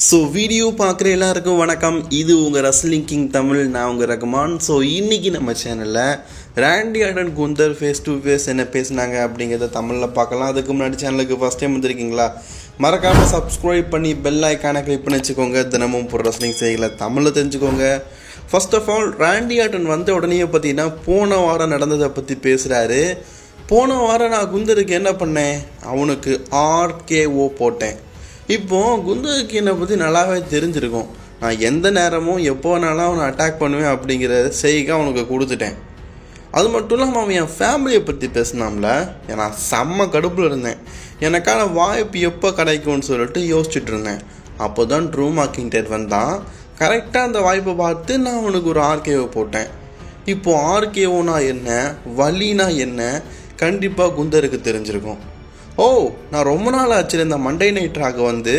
So video பார்க்குற எல்லாருக்கும் வணக்கம். இது உங்கள் ரஸ்லிங் கிங் தமிழ். நான் உங்கள் ரகுமான். ஸோ இன்றைக்கி நம்ம சேனலில் Randy Orton Gunther face to face என்ன பேசினாங்க அப்படிங்கிறத தமிழில் பார்க்கலாம். அதுக்கு முன்னாடி சேனலுக்கு ஃபஸ்ட் டைம் வந்திருக்கீங்களா, மறக்காமல் சப்ஸ்கிரைப் பண்ணி பெல் ஐக்கானை கிளிக் பண்ணி வச்சுக்கோங்க. தினமும் ஒரு ரஸ்லிங் செய்யலை தமிழில் தெரிஞ்சுக்கோங்க. First of all, Randy Orton வந்த உடனே பார்த்தீங்கன்னா போன வாரம் நடந்ததை பற்றி பேசுகிறாரு. போன வாரம் நான் குந்தருக்கு என்ன பண்ணேன், அவனுக்கு RKO போட்டேன். இப்போது குந்தருக்கு என்னை பற்றி நல்லாவே தெரிஞ்சிருக்கும். நான் எந்த நேரமும் எப்போ வேணாலும் அவனை அட்டாக் பண்ணுவேன் அப்படிங்கிற செய்கை அவனுக்கு கொடுத்துட்டேன். அது மட்டும் இல்லாமல் அவன் என் ஃபேமிலியை பற்றி பேசினாம்ல, நான் செம்ம கடுப்பில் இருந்தேன். எனக்கான வாய்ப்பு எப்போ கிடைக்கும்னு சொல்லிட்டு யோசிச்சுட்டு இருந்தேன். அப்போ தான் ட்ரூ மார்க்கிங்டர் வந்தான். கரெக்டாக அந்த வாய்ப்பை பார்த்து நான் அவனுக்கு ஒரு RKO போட்டேன். இப்போது RKOனா என்ன, வலினா என்ன, கண்டிப்பாக குந்தருக்கு தெரிஞ்சிருக்கும். நான் ரொம்ப நாள் ஆச்சு இந்த மண்டே நைட்டாக வந்து.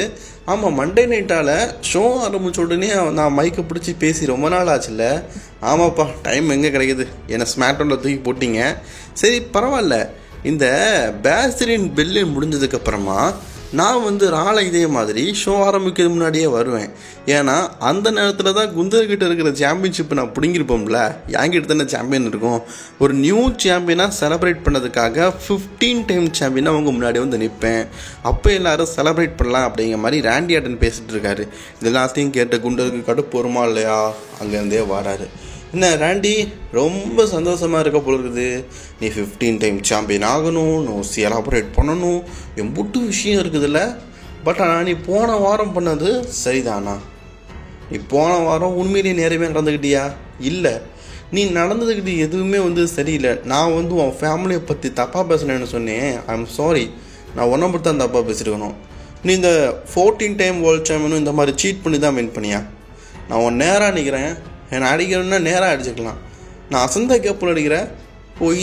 ஆமாம், மண்டே நைட்டால் ஷோ ஆரம்பிச்ச உடனே நான் மைக்கை பிடிச்சி பேசி ரொம்ப நாள் ஆச்சுல்ல. ஆமாப்பா, டைம் எங்கே கிடைக்குது, என்னை ஸ்மாக்டவுனில் தூக்கி போட்டிங்க. சரி பரவாயில்ல. இந்த பேஸ்டரின் பெல்லு முடிஞ்சதுக்கப்புறமா நான் வந்து ராளை இதே மாதிரி ஷோ ஆரம்பிக்கிறது முன்னாடியே வருவேன். ஏன்னா அந்த நேரத்தில் தான் குந்தர்கிட்ட இருக்கிற சாம்பியன்ஷிப்பை நான் பிடிங்கிருப்போம்ல. என்கிட்ட தானே சாம்பியன் இருக்கும். ஒரு நியூ சாம்பியனாக செலிப்ரேட் பண்ணதுக்காக 15 டைம் சாம்பியனாக அவங்க முன்னாடி வந்து நிற்பேன். அப்போ எல்லோரும் செலிப்ரேட் பண்ணலாம் அப்படிங்கிற மாதிரி ராண்டி ஆர்டன் பேசிகிட்டு இருக்காரு. இது எல்லாத்தையும் கேட்டு குண்டருக்கு கடுப்பு வருமா இல்லையா, அங்கேருந்தே வராரு. என்ன ராண்டி, ரொம்ப சந்தோஷமாக இருக்க போல இருக்குது. நீ 15 டைம் சாம்பியன் ஆகணும், நீ செலிப்ரேட் பண்ணணும், எம்புட்டு விஷயம் இருக்குதுல்ல. பட் ஆனால் நீ போன வாரம் பண்ணது சரிதானா? நீ போன வாரம் உண்மையிலேயே நேரமே நடந்துக்கிட்டியா? இல்லை, நீ நடந்ததுக்கிட்டு எதுவுமே வந்து சரியில்லை. நான் வந்து உன் ஃபேமிலியை பற்றி தப்பாக பேசினேன்னு சொன்னேன். ஐம் சாரி, நான் ஒன்றை பற்றி தான் தப்பாக பேசியிருக்கணும். நீ இந்த 14 டைம் வேர்ல்ட் சாம்பியனும் இந்த மாதிரி சீட் பண்ணி தான் வின் பண்ணியா? நான் உன் நேராக நிற்கிறேன், என்னை அடிக்கணும்னா நேராக அடிச்சுக்கலாம். நான் அசந்த கேப்பில் அடிக்கிறேன்.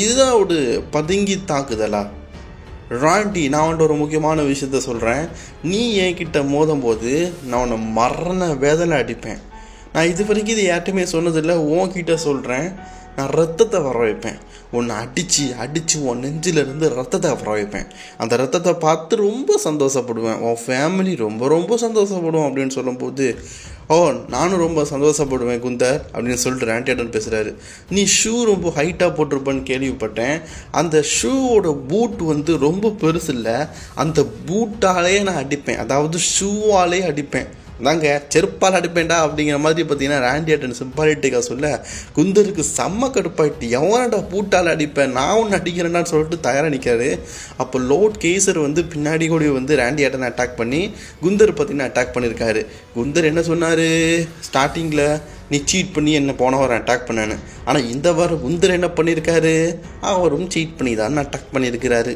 இதுதான் ஒரு பதுங்கி தாக்குதலா? ராண்டி, நான் வந்துட்டு ஒரு முக்கியமான விஷயத்த சொல்கிறேன். நீ என்கிட்ட மோதும் போது நான் உன்னை மரண வேதனை அடிப்பேன். நான் இது வரைக்கும் இது யார்ட்டுமே சொன்னதில்லை, உன்கிட்ட சொல்கிறேன். நான் ரத்தத்தை வர வைப்பேன். உன்னை அடித்து உன் நெஞ்சிலிருந்து ரத்தத்தை வர வைப்பேன். அந்த ரத்தத்தை பார்த்து ரொம்ப சந்தோஷப்படுவேன். உன் ஃபேமிலி ரொம்ப ரொம்ப சந்தோஷப்படுவோம் அப்படின்னு சொல்லும்போது, நானும் ரொம்ப சந்தோஷப்படுவேன் குந்தர் அப்படின்னு சொல்லிட்டு ராண்டி ஆர்டன் பேசுகிறாரு. நீ ஷூ ரொம்ப ஹைட்டாக போட்டிருப்பேன்னு கேள்விப்பட்டேன். அந்த ஷூவோட பூட் வந்து ரொம்ப பெருசு இல்லை. அந்த பூட்டாலே நான் அடிப்பேன், அதாவது ஷூவாலே அடிப்பேன். அதாங்க செருப்பால் அடிப்பேன்டா அப்படிங்கிற மாதிரி பார்த்தீங்கன்னா ராண்டி ஆர்டன் சிம்பாலிட்டிக்காக சொல்ல குந்தருக்கு செம்ம கடுப்பாயிட்டு, எவனடா பூட்டால் அடிப்பேன், நான் ஒன்று அடிக்கிறேன்னான்னு சொல்லிட்டு தயாராக நிற்காரு. அப்போ லோட் கேசர் வந்து பின்னாடி கூட வந்து ராண்டி ஆர்டன் அட்டாக் பண்ணி குந்தர் பார்த்தீங்கன்னா அட்டாக் பண்ணியிருக்காரு. குந்தர் என்ன சொன்னார் ஸ்டார்டிங்கில், நீ சீட் பண்ணி என்ன போன வாரம் அட்டாக் பண்ணான்னு. ஆனால் இந்த வாரம் குந்தர் என்ன பண்ணியிருக்காரு, அவரும் சீட் பண்ணி தான் அட்டாக் பண்ணியிருக்கிறாரு.